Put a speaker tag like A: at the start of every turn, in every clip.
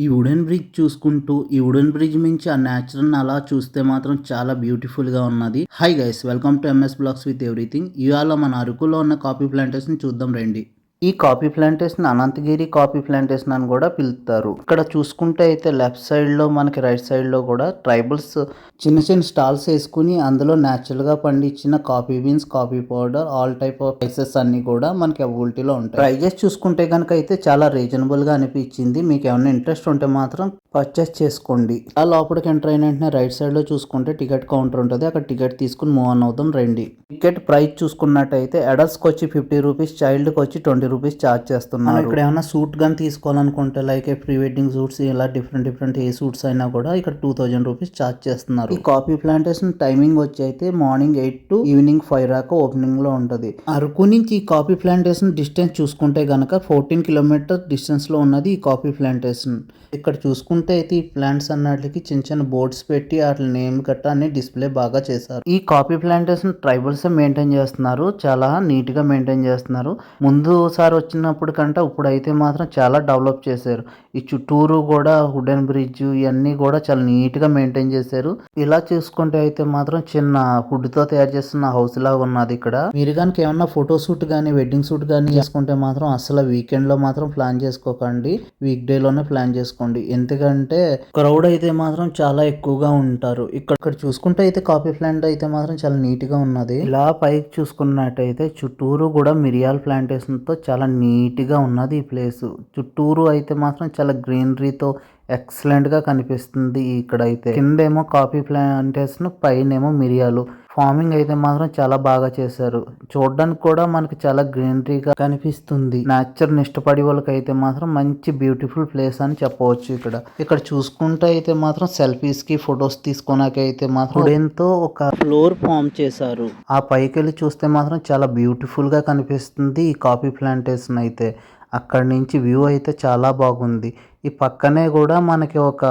A: ఈ wooden bridge చూసుకుంటూ ఈ వుడెన్ బ్రిడ్జ్ మించి ఆ న్యాచురల్ అలా చూస్తే మాత్రం చాలా బ్యూటిఫుల్ గా ఉన్నది. Hi guys, welcome to MS blogs with everything. ఇవాళ మన అరకులో ఉన్న కాఫీ ప్లాంటేషన్ చూద్దాం రండి. ఈ coffee plantation Ananthagiri coffee plantation అని కూడా పిలుస్తారు. ఇక్కడ చూసుకుంటే అయితే లెఫ్ట్ సైడ్ లో మనకి రైట్ సైడ్ లో కూడా ట్రైబల్స్ చిన్న చిన్న స్టాల్స్ వేసుకుని అందులో న్యాచురల్ గా పండించిన coffee beans, coffee powder, all type of spices అన్ని కూడా మనకి అవైలబిలిటీలో ఉంటాయి. ప్రైజెస్ చూసుకుంటే కనుక అయితే చాలా రీజనబుల్ గా అనిపించింది. మీకు ఏమైనా ఇంట్రెస్ట్ ఉంటే మాత్రం పర్చేస్ చేసుకోండి. ఆ లోపలికి ఎంటర్ అయిన వెంటనే రైట్ సైడ్ లో చూసుకుంటే టికెట్ కౌంటర్ ఉంటుంది. అక్కడ టికెట్ తీసుకుని మూవ్ ఆన్ అవుతాం రండి. టికెట్ ప్రైస్ చూసుకున్నట్టయితే అడల్ట్స్ కి వచ్చి 50 రూపీస్, చైల్డ్ కి వచ్చి 20 రూపీస్ ఛార్జ్ చేస్తున్నారు. ఇక్కడ ఏమైనా సూట్ గానీ తీసుకోవాలనుకుంటే లైక్ ప్రీ వెడ్డింగ్ సూట్స్ ఇలా డిఫరెంట్ ఏ సూట్స్ అయినా కూడా ఇక్కడ 2000 రూపీస్ ఛార్జ్ చేస్తున్నారు. ఈ కాఫీ ప్లాంటేషన్ టైమింగ్ వచ్చి అయితే మార్నింగ్ 8 టు ఈవినింగ్ 5 దాకా ఓపెనింగ్ లో ఉంటది. అరకు నుంచి ఈ కాఫీ ప్లాంటేషన్ డిస్టెన్స్ చూసుకుంటే గనక 14 కిలోమీటర్ డిస్టెన్స్ లో ఉన్నది ఈ కాఫీ ప్లాంటేషన్. ఇక్కడ చూసుకుంటే అయితే ఈ ప్లాంట్స్ అన్నిటికి చిన్న చిన్న బోర్డ్స్ పెట్టి వాటి నేమ్ గట్ట అన్ని డిస్ప్లే బాగా చేశారు. ఈ కాఫీ ప్లాంటేషన్ ట్రైబల్స్ మెయింటైన్ చేస్తున్నారు. చాలా నీట్ గా మెయింటైన్ చేస్తున్నారు. ముందు సారి వచ్చినప్పుడు కంటే ఇప్పుడు అయితే మాత్రం చాలా డెవలప్ చేశారు. ఈ చుట్టూరు కూడా వుడెన్ బ్రిడ్జ్ ఇవన్నీ కూడా చాలా నీట్ గా మెయింటైన్ చేశారు. ఇలా చూసుకుంటే అయితే మాత్రం చిన్న వుడ్ తో తయారు చేస్తున్న హౌస్ లాగా ఉన్నది ఇక్కడ. మీరు కనుక ఏమన్నా ఫోటో షూట్ గానీ వెడ్డింగ్ షూట్ గానీ చేసుకుంటే మాత్రం అసలు వీకెండ్ లో మాత్రం ప్లాన్ చేసుకోకండి. వీక్ డే లోనే ప్లాన్ చేసుకోండి. ఎందుకంటే క్రౌడ్ అయితే మాత్రం చాలా ఎక్కువగా ఉంటారు. ఇక్కడ చూసుకుంటే అయితే కాఫీ ప్లాంట్ అయితే మాత్రం చాలా నీట్ గా ఉన్నది. ఇలా పైకి చూసుకున్నట్టయితే చుట్టూరు కూడా మిరియాల ప్లాంటేషన్ తో చాలా నీట్ గా ఉన్నది ఈ ప్లేస్. చుట్టూరు అయితే మాత్రం చాలా గ్రీనరీతో ఎక్సలెంట్ గా కనిపిస్తుంది. ఇక్కడైతే కిందేమో కాఫీ ప్లాంటేషన్, పైనేమో మిరియాలు ఫార్మింగ్ అయితే మాత్రం చాలా బాగా చేశారు. చూడడానికి కూడా మనకి చాలా గ్రీనరీగా కనిపిస్తుంది. నేచర్ ఇష్టపడే వాళ్ళకి అయితే మాత్రం మంచి బ్యూటిఫుల్ ప్లేస్ అని చెప్పవచ్చు. ఇక్కడ చూసుకుంటే అయితే మాత్రం సెల్ఫీస్ కి ఫొటోస్ తీసుకోవడానికి అయితే మాత్రం వుడెన్తో ఒక ఫ్లోర్ ఫామ్ చేశారు. ఆ పైకి వెళ్ళి చూస్తే మాత్రం చాలా బ్యూటిఫుల్ గా కనిపిస్తుంది ఈ కాఫీ ప్లాంటేషన్ అయితే. అక్కడ నుంచి వ్యూ అయితే చాలా బాగుంది. ఈ పక్కనే కూడా మనకి ఒక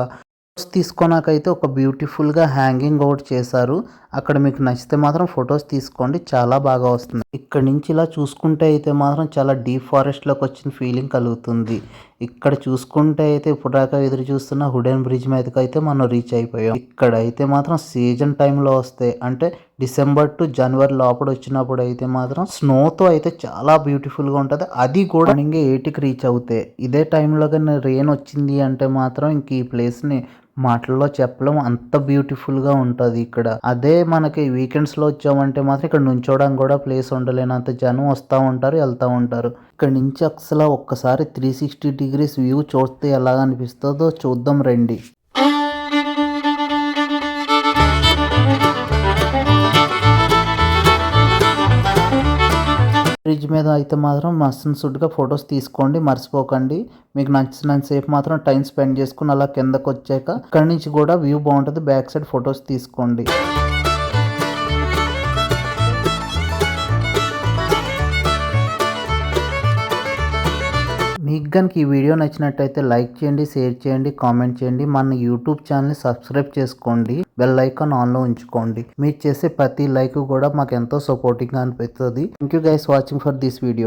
A: తీసుకోనాకైతే ఒక బ్యూటిఫుల్ గా హ్యాంగింగ్ అవుట్ చేశారు. అక్కడ మీకు నచ్చితే మాత్రం ఫొటోస్ తీసుకోండి, చాలా బాగా వస్తుంది. ఇక్కడ నుంచి ఇలా చూసుకుంటే అయితే మాత్రం చాలా డీప్ ఫారెస్ట్ లోకి వచ్చిన ఫీలింగ్ కలుగుతుంది. ఇక్కడ చూసుకుంటే అయితే ఇప్పుడు దాకా ఎదురు చూస్తున్న వుడెన్ బ్రిడ్జ్ మీదకి అయితే మనం రీచ్ అయిపోయాం. ఇక్కడ అయితే మాత్రం సీజన్ టైంలో వస్తే అంటే డిసెంబర్ టు జనవరి లోపల వచ్చినప్పుడు అయితే మాత్రం స్నోతో అయితే చాలా బ్యూటిఫుల్ గా ఉంటది. అది కూడా మార్నింగ్ 8కి రీచ్ అవుతాయి. ఇదే టైంలో కానీ రెయిన్ వచ్చింది అంటే మాత్రం ఇంక ఈ ప్లేస్ ని మాటల్లో చెప్పలేం, అంత బ్యూటిఫుల్ గా ఉంటది ఇక్కడ. అదే మనకి వీకెండ్స్ లో వచ్చామంటే మాత్రం ఇక్కడ నుంచోడానికి కూడా ప్లేస్ ఉండలేనంత జనం వస్తూ ఉంటారు, వెళ్తూ ఉంటారు. ఇక్కడ నుంచి అసలు ఒక్కసారి 360 డిగ్రీస్ వ్యూ చూస్తే ఎలా అనిపిస్తుందో చూద్దాం రండి. బ్రిడ్జ్ మీద అయితే మాత్రం మస్ట్ అండ్ షుడ్గా ఫొటోస్ తీసుకోండి, మర్చిపోకండి. మీకు నచ్చినంత సేపు మాత్రం టైం స్పెండ్ చేసుకుని అలా కిందకు వచ్చాక ఇక్కడ నుంచి కూడా వ్యూ బాగుంటుంది. బ్యాక్ సైడ్ ఫొటోస్ తీసుకోండి. మీకు కనుక ఈ వీడియో నచ్చినట్టయితే లైక్ చేయండి, షేర్ చేయండి, కామెంట్ చేయండి. మన యూట్యూబ్ ఛానల్ని సబ్స్క్రైబ్ చేసుకోండి, బెల్ ఐకాన్ ఆన్లో ఉంచుకోండి. మీరు చేసే ప్రతి లైక్ కూడా మాకు ఎంతో సపోర్టింగ్గా అనిపిస్తుంది. Thank you guys watching for this video.